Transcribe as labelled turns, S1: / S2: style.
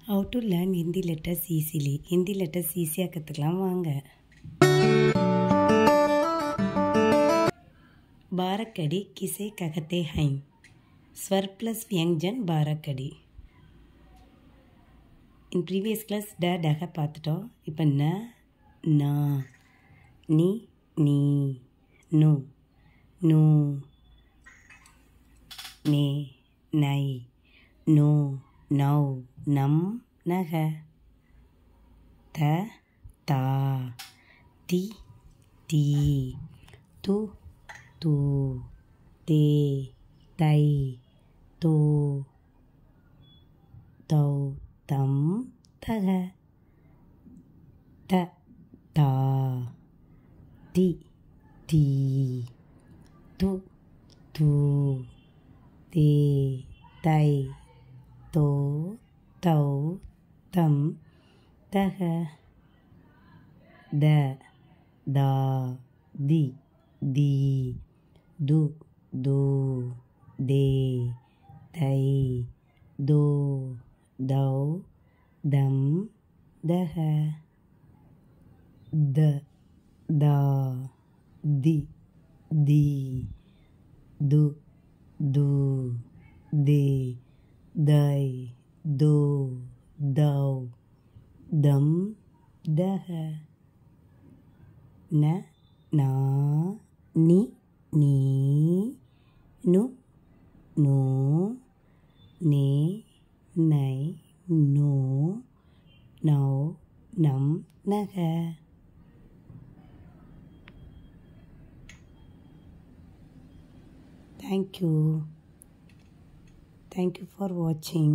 S1: How to learn Hindi letters easily. Hindi letters ஈஸியாக கற்றுக்கலாம் வாங்க. बारकड़ी किसे कहते हैं? स्वर प्लस व्यंजन बारकड़ी. In previous class டக பார்த்துட்டோம். இப்போ நா நீ நு நூ நே நை நோ நௌ நம் நக தா தி தீ து தூ தே தை தோ தௌ தம் தக தா தி தீ து தூ தே தை தோ தௌ தம் தக தா தி தி து தூ தே தை தோ தௌ தம் தக தா தி தி து தூ தே தை தோ தௌ தம் தக நா நீ நு நோ நே நை நோ நௌ நம் நக. Thank you for watching.